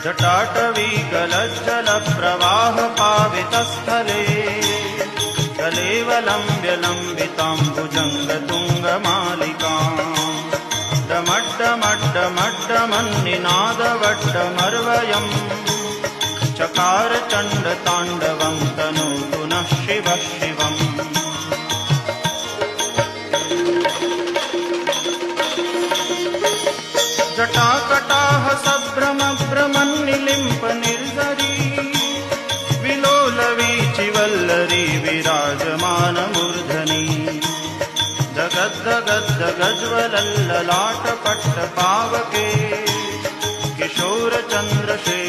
जटाटवीकलज्जलप्रवाहपावितस्थले कलेवलम्ब्य लम्बिताम्बुजङ्गतुङ्गमालिकाम् डमड्डमड्डमड्डमन्निनादवड्डमर्वयम् चकार चण्डताण्डवं तनोतु नः शिवः शिवम्। जटाकटाह सभ्रमभ्रमन्निलिम्प निर्झरी विलोलवीचिवल्लरी विराजमानमूर्धनि जगद्दगद्दगज्ज्वलल्ललाटपट्टपावके किशोरचन्द्रशेखर